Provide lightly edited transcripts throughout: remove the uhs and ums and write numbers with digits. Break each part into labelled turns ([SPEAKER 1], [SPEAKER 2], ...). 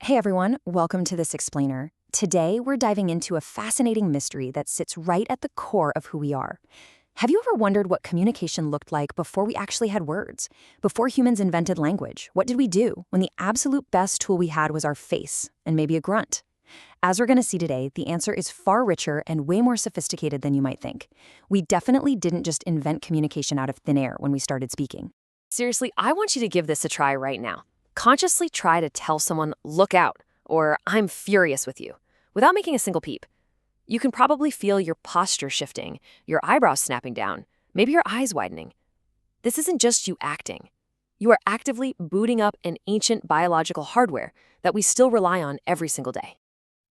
[SPEAKER 1] Hey everyone, welcome to This Explainer. Today, we're diving into a fascinating mystery that sits right at the core of who we are. Have you ever wondered what communication looked like before we actually had words? Before humans invented language, what did we do when the absolute best tool we had was our face and maybe a grunt? As we're going to see today, the answer is far richer and way more sophisticated than you might think. We definitely didn't just invent communication out of thin air when we started speaking.
[SPEAKER 2] Seriously, I want you to give this a try right now. Consciously try to tell someone, look out, or I'm furious with you, without making a single peep. You can probably feel your posture shifting, your eyebrows snapping down, maybe your eyes widening. This isn't just you acting. You are actively booting up an ancient biological hardware that we still rely on every single day.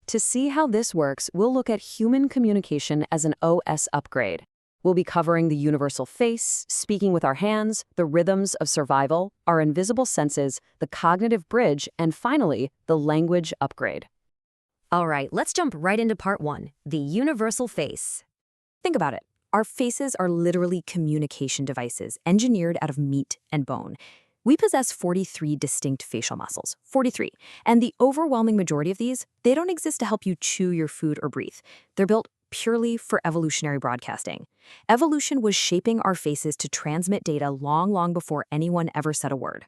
[SPEAKER 3] To see how this works, we'll look at human communication as an OS upgrade. We'll be covering the universal face, speaking with our hands, the rhythms of survival, our invisible senses, the cognitive bridge, and finally, the language upgrade.
[SPEAKER 4] All right, let's jump right into part one, the universal face.
[SPEAKER 1] Think about it. Our faces are literally communication devices engineered out of meat and bone. We possess 43 distinct facial muscles, 43, and the overwhelming majority of these, they don't exist to help you chew your food or breathe. They're built purely for evolutionary broadcasting. Evolution was shaping our faces to transmit data long before anyone ever said a word.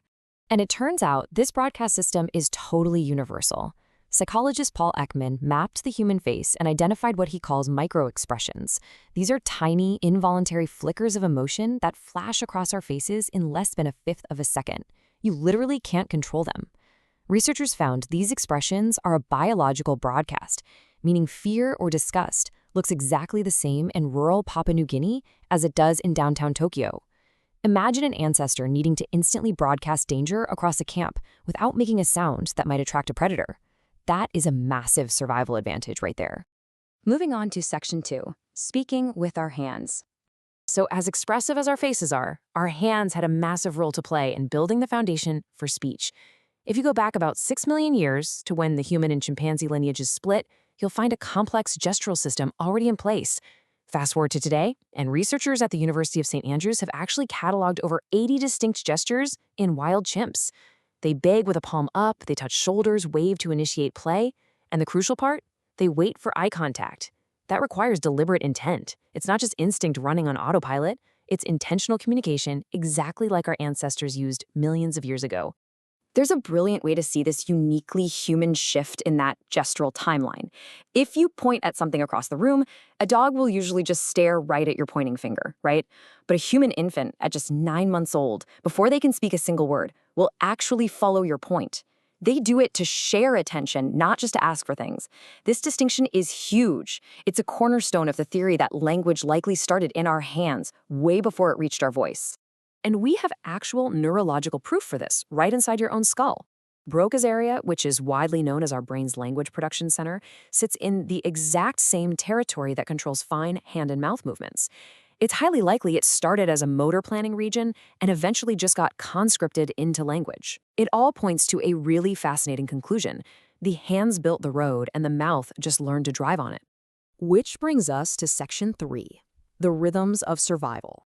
[SPEAKER 3] And it turns out this broadcast system is totally universal. Psychologist Paul Ekman mapped the human face and identified what he calls microexpressions. These are tiny, involuntary flickers of emotion that flash across our faces in less than a fifth of a second. You literally can't control them. Researchers found these expressions are a biological broadcast, meaning fear or disgust looks exactly the same in rural Papua New Guinea as it does in downtown Tokyo. Imagine an ancestor needing to instantly broadcast danger across a camp without making a sound that might attract a predator. That is a massive survival advantage right there.
[SPEAKER 1] Moving on to section 2, speaking with our hands.
[SPEAKER 2] So as expressive as our faces are, our hands had a massive role to play in building the foundation for speech. If you go back about 6 million years to when the human and chimpanzee lineages split, you'll find a complex gestural system already in place. Fast forward to today, and researchers at the University of St. Andrews have actually cataloged over 80 distinct gestures in wild chimps. They beg with a palm up, they touch shoulders, wave to initiate play, and the crucial part? They wait for eye contact. That requires deliberate intent. It's not just instinct running on autopilot, it's intentional communication exactly like our ancestors used millions of years ago.
[SPEAKER 1] There's a brilliant way to see this uniquely human shift in that gestural timeline. If you point at something across the room, a dog will usually just stare right at your pointing finger, right? But a human infant at just 9 months old, before they can speak a single word, will actually follow your point. They do it to share attention, not just to ask for things. This distinction is huge. It's a cornerstone of the theory that language likely started in our hands way before it reached our voice.
[SPEAKER 2] And we have actual neurological proof for this right inside your own skull. Broca's area, which is widely known as our brain's language production center, sits in the exact same territory that controls fine hand and mouth movements. It's highly likely it started as a motor planning region and eventually just got conscripted into language. It all points to a really fascinating conclusion. The hands built the road and the mouth just learned to drive on it.
[SPEAKER 3] Which brings us to section 3, the rhythms of survival.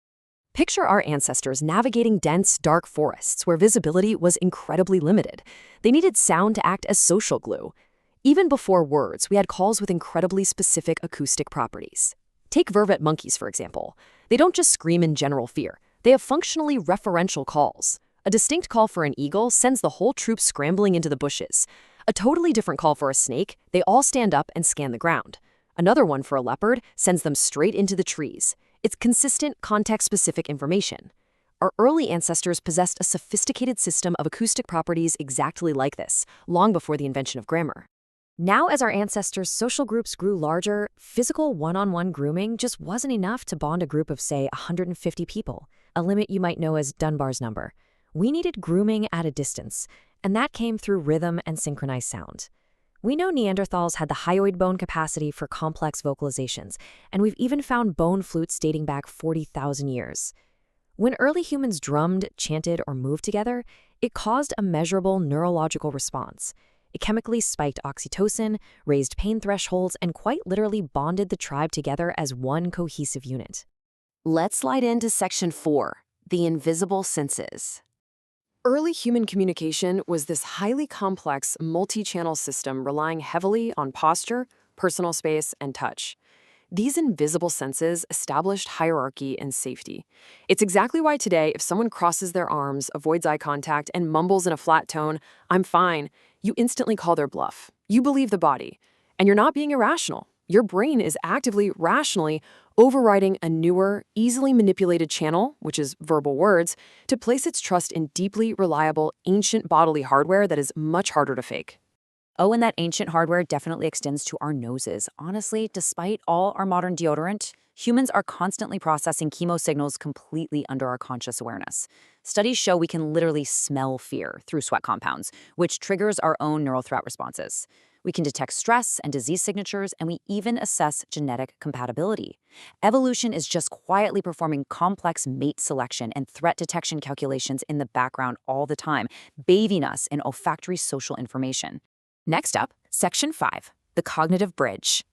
[SPEAKER 3] Picture our ancestors navigating dense, dark forests where visibility was incredibly limited. They needed sound to act as social glue. Even before words, we had calls with incredibly specific acoustic properties. Take vervet monkeys, for example. They don't just scream in general fear. They have functionally referential calls. A distinct call for an eagle sends the whole troop scrambling into the bushes. A totally different call for a snake, they all stand up and scan the ground. Another one for a leopard sends them straight into the trees. It's consistent, context-specific information. Our early ancestors possessed a sophisticated system of acoustic properties exactly like this, long before the invention of grammar. Now, as our ancestors' social groups grew larger, physical one-on-one grooming just wasn't enough to bond a group of, say, 150 people, a limit you might know as Dunbar's number. We needed grooming at a distance, and that came through rhythm and synchronized sound. We know Neanderthals had the hyoid bone capacity for complex vocalizations, and we've even found bone flutes dating back 40,000 years. When early humans drummed, chanted, or moved together, it caused a measurable neurological response. It chemically spiked oxytocin, raised pain thresholds, and quite literally bonded the tribe together as one cohesive unit.
[SPEAKER 2] Let's slide into section 4, the invisible senses.
[SPEAKER 3] Early human communication was this highly complex, multi-channel system relying heavily on posture, personal space, and touch. These invisible senses established hierarchy and safety. It's exactly why today, if someone crosses their arms, avoids eye contact, and mumbles in a flat tone, "I'm fine," you instantly call their bluff. You believe the body. And you're not being irrational. Your brain is actively, rationally overriding a newer, easily manipulated channel, which is verbal words, to place its trust in deeply reliable, ancient bodily hardware that is much harder to fake.
[SPEAKER 1] Oh, and that ancient hardware definitely extends to our noses. Honestly, despite all our modern deodorant, humans are constantly processing chemo signals completely under our conscious awareness. Studies show we can literally smell fear through sweat compounds, which triggers our own neural threat responses. We can detect stress and disease signatures, and we even assess genetic compatibility. Evolution is just quietly performing complex mate selection and threat detection calculations in the background all the time, bathing us in olfactory social information. Next up, Section 5, the cognitive bridge.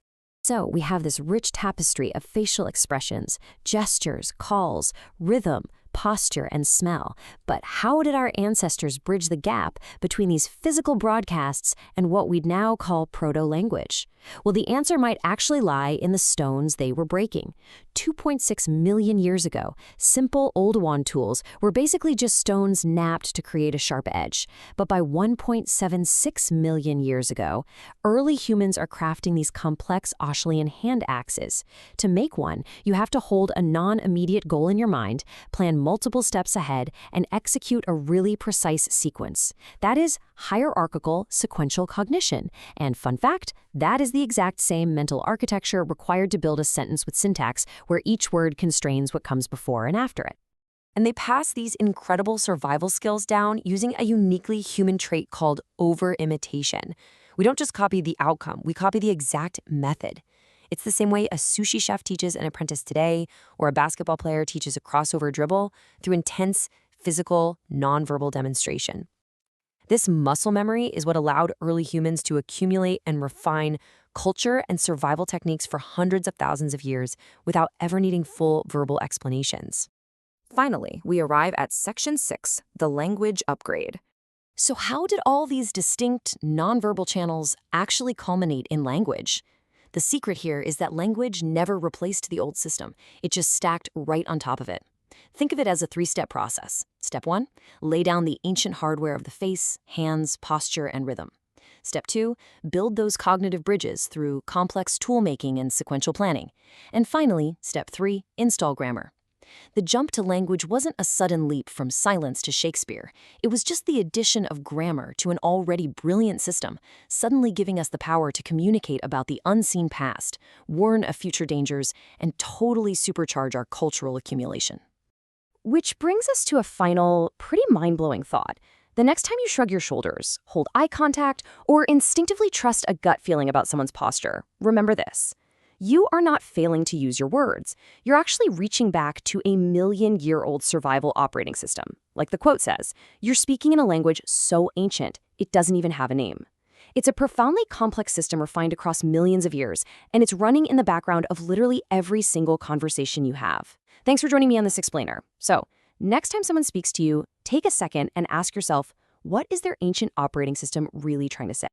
[SPEAKER 4] So we have this rich tapestry of facial expressions, gestures, calls, rhythm, posture, and smell. But how did our ancestors bridge the gap between these physical broadcasts and what we'd now call proto-language? Well, the answer might actually lie in the stones they were breaking. 2.6 million years ago, simple old wand tools were basically just stones knapped to create a sharp edge. But by 1.76 million years ago, early humans are crafting these complex Acheulean hand axes. To make one, you have to hold a non-immediate goal in your mind, plan multiple steps ahead, and execute a really precise sequence. That is hierarchical sequential cognition. And fun fact, that is the exact same mental architecture required to build a sentence with syntax where each word constrains what comes before and after it.
[SPEAKER 1] And they pass these incredible survival skills down using a uniquely human trait called over-imitation. We don't just copy the outcome, we copy the exact method. It's the same way a sushi chef teaches an apprentice today, or a basketball player teaches a crossover dribble, through intense, physical, nonverbal demonstration. This muscle memory is what allowed early humans to accumulate and refine culture and survival techniques for hundreds of thousands of years without ever needing full verbal explanations. Finally, we arrive at Section 6, the language upgrade. So how did all these distinct, nonverbal channels actually culminate in language? The secret here is that language never replaced the old system. It just stacked right on top of it. Think of it as a three-step process. Step 1, lay down the ancient hardware of the face, hands, posture, and rhythm. Step 2, build those cognitive bridges through complex tool-making and sequential planning. And finally, Step 3, install grammar. The jump to language wasn't a sudden leap from silence to Shakespeare. It was just the addition of grammar to an already brilliant system, suddenly giving us the power to communicate about the unseen past, warn of future dangers, and totally supercharge our cultural accumulation. Which brings us to a final, pretty mind-blowing thought. The next time you shrug your shoulders, hold eye contact, or instinctively trust a gut feeling about someone's posture, remember this. You are not failing to use your words. You're actually reaching back to a million-year-old survival operating system. Like the quote says, you're speaking in a language so ancient, it doesn't even have a name. It's a profoundly complex system refined across millions of years, and it's running in the background of literally every single conversation you have. Thanks for joining me on this explainer. So, next time someone speaks to you, take a second and ask yourself, what is their ancient operating system really trying to say?